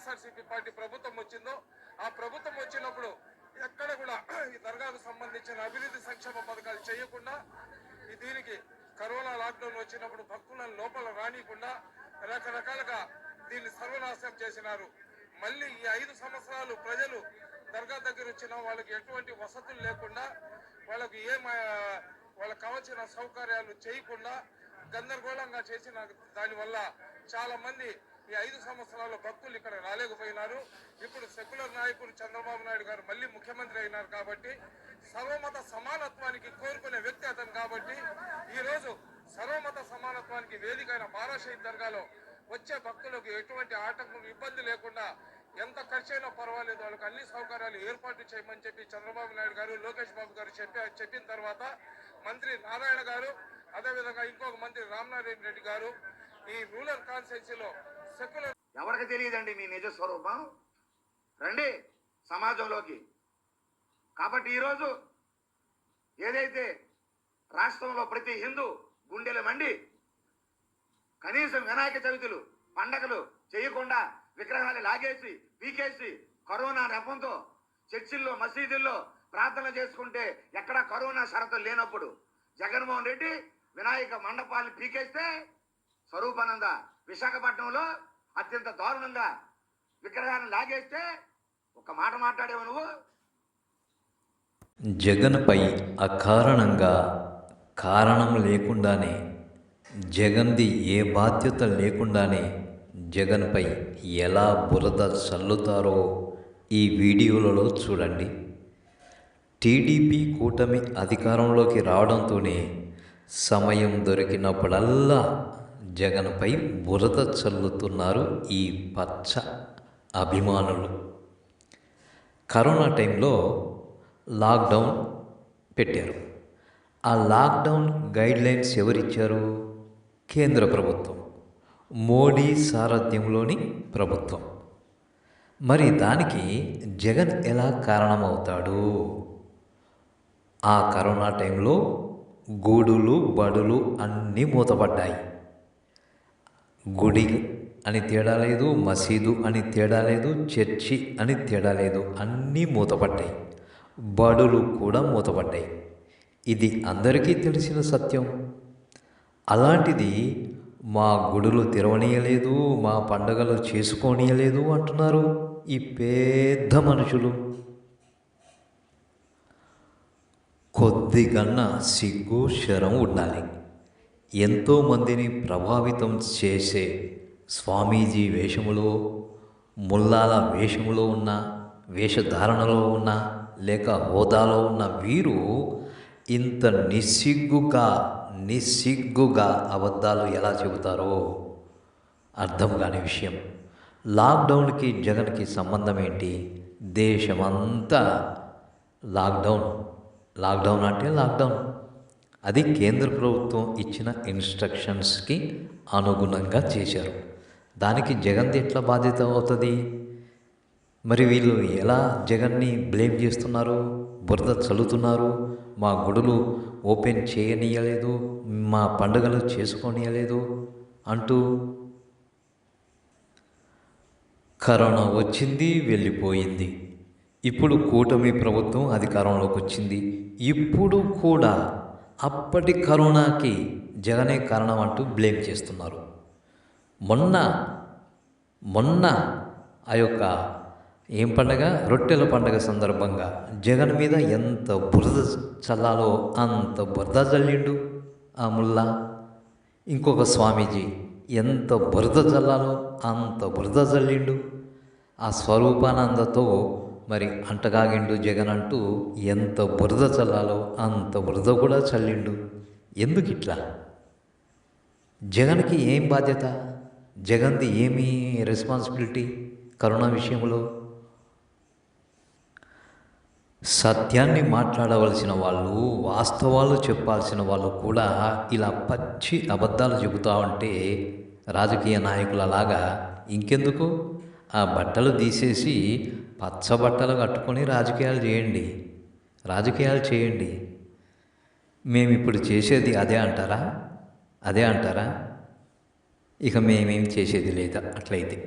YSRCP party ప్రభుత్వం వచ్చిందో ఆ ప్రభుత్వం వచ్చినప్పుడు ఎక్కడ కూడా ఈ దర్గాకు సంబంధించిన అభివృద్ధి సంక్షేమ పథకాలు చేయకుండా దీనికి కరోనా లాక్డౌన్ వచ్చినప్పుడు భక్తులను లోపల రానియకుండా రకరకాలుగా దీన్ని సర్వనాశనం చేసినారు. మళ్ళీ ఈ 5 సంవత్సరాలు ప్రజలు దర్గా దగ్గర వచ్చిన వాళ్ళకి ఎటువంటి వసతులు లేకుండా వాళ్ళకి వాళ్ళకి కావాల్సిన సౌకర్యాలు చేయకుండా గందరగోళంగా చేసిన దానివల్ల చాలా మంది ఈ 5 సంవత్సరాల భక్తులు ఇక్కడ రాలేకపోయినారు. ఇప్పుడు సెక్యులర్ నాయకుడు చంద్రబాబు నాయుడు గారు మళ్ళీ ముఖ్యమంత్రి అయినారు కాబట్టి సర్వమత సమానత్వానికి కోరుకునే వ్యక్తి అతను కాబట్టి ఈరోజు సర్వమత సమానత్వానికి వేదికైన బారా షహీద్ దర్గాలో వచ్చే భక్తులకు ఎటువంటి ఆటంకం ఇబ్బంది లేకుండా ఎంత ఖర్చైనా పర్వాలేదు వాళ్ళకి అన్ని సౌకర్యాలు ఏర్పాటు చేయమని చెప్పి చంద్రబాబు నాయుడు గారు లోకేష్ బాబు గారు చెప్పిన తర్వాత మంత్రి నారాయణ గారు అదేవిధంగా ఇంకొక మంత్రి రామనారాయణ రెడ్డి గారు ఈ రూరల్ కాన్స్టిట్యున్సీలో సెక్యులర్ ఎవరికి తెలియదండి మీ నిజ స్వరూపం. రండి సమాజంలోకి. కాబట్టి ఈరోజు ఏదైతే రాష్ట్రంలో ప్రతి హిందూ గుండెలు మండి కనీసం వినాయక చవితులు పండగలు చేయకుండా విగ్రహాలు లాగేసి పీకేసి కరోనా నెపంతో చర్చిల్లో మసీదుల్లో ప్రార్థన చేసుకుంటే ఎక్కడా కరోనా షరతులు లేనప్పుడు జగన్మోహన్ రెడ్డి వినాయక మండపాలను పీకేస్తే స్వరూపానంద విశాఖపట్నంలో అత్యంత దారుణంగా విగ్రహాన్ని లాగేస్తే ఒక మాట మాట్లాడేవు నువ్వు. జగన్పై అకారణంగా కారణం లేకుండానే జగన్ది ఏ బాధ్యత లేకుండానే జగన్పై ఎలా బురద చల్లుతారో ఈ వీడియోలలో చూడండి. టీడీపీ కూటమి అధికారంలోకి రావడంతోనే సమయం దొరికినప్పుడల్లా జగన్పై బురద చల్లుతున్నారు ఈ పచ్చ అభిమానులు. కరోనా టైంలో లాక్డౌన్ పెట్టారు. ఆ లాక్డౌన్ గైడ్లైన్స్ ఎవరిచ్చారు? కేంద్ర ప్రభుత్వం, మోడీ సారథ్యంలోని ప్రభుత్వం. మరి దానికి జగన్ ఎలా కారణమవుతాడు? ఆ కరోనా టైంలో గుడులు బడులు అన్నీ మూతపడ్డాయి. గుడి అని తేడా లేదు, మసీదు అని తేడా లేదు, చర్చి అని తేడా లేదు, అన్నీ మూతపడ్డాయి. బడులు కూడా మూతపడ్డాయి. ఇది అందరికీ తెలిసిన సత్యం. అలాంటిది మా గుడులు తెరవనీయలేదు, మా పండుగలు చేసుకోనీయలేదు అంటున్నారు ఈ పెద్ద మనుషులు. కొద్దిగన్నా సిగ్గు శరం ఉండాలి. ఎంతోమందిని ప్రభావితం చేసే స్వామీజీ వేషములో, ముల్లాల వేషములో ఉన్న, వేషధారణలో ఉన్న, లేక హోదాలో ఉన్న వీరు ఇంత నిస్సిగ్గుగా అబద్ధాలు ఎలా చెబుతారో అర్థం కాని విషయం. లాక్డౌన్కి జగన్కి సంబంధం ఏంటి? దేశమంతా లాక్డౌన్ అంటే లాక్డౌన్. అది కేంద్ర ప్రభుత్వం ఇచ్చిన ఇన్స్ట్రక్షన్స్కి అనుగుణంగా చేశారు. దానికి జగన్ది ఎట్లా బాధ్యత అవుతుంది? మరి వీళ్ళు ఎలా జగన్ని బ్లేమ్ చేస్తున్నారు, బురద చల్లుతున్నారు? మా గుడులు ఓపెన్ చేయనీయలేదు, మా పండుగలు చేసుకోనీయలేదు అంటూ. కరోనా వచ్చింది, వెళ్ళిపోయింది. ఇప్పుడు కూటమి ప్రభుత్వం అధికారంలోకి వచ్చింది. ఇప్పుడు కూడా అప్పటి కరోనాకి జగనే కారణం అంటూ బ్లేమ్ చేస్తున్నారు. మొన్న ఆ యొక్క ఏం పండగ, రొట్టెల పండగ సందర్భంగా జగన్ మీద ఎంత బురద చల్లాలో అంత బురద చల్లిండు ఆ ముల్లా. ఇంకొక స్వామీజీ ఎంత బురద చల్లాలో అంత బురద చల్లిండు. ఆ స్వరూపానందతో మరి అంటగాగిండు జగన్ అంటూ ఎంత బురద చల్లాలో అంత బురద కూడా చల్లిండు. ఎందుకు ఇట్లా? జగన్కి ఏం బాధ్యత? జగన్ది ఏమీ రెస్పాన్సిబిలిటీ కరోనా విషయంలో? సత్యాన్ని మాట్లాడవలసిన వాళ్ళు, వాస్తవాలు చెప్పాల్సిన వాళ్ళు కూడా ఇలా పచ్చి అబద్ధాలు చెబుతూ ఉంటే రాజకీయ నాయకులలాగా ఇంకెందుకు? ఆ బట్టలు తీసేసి పచ్చ బట్టలు కట్టుకొని రాజకీయాలు చేయండి. మేము ఇప్పుడు చేసేది అదే అంటారా? ఇక మేమేం చేసేది లేదా అట్లయితే.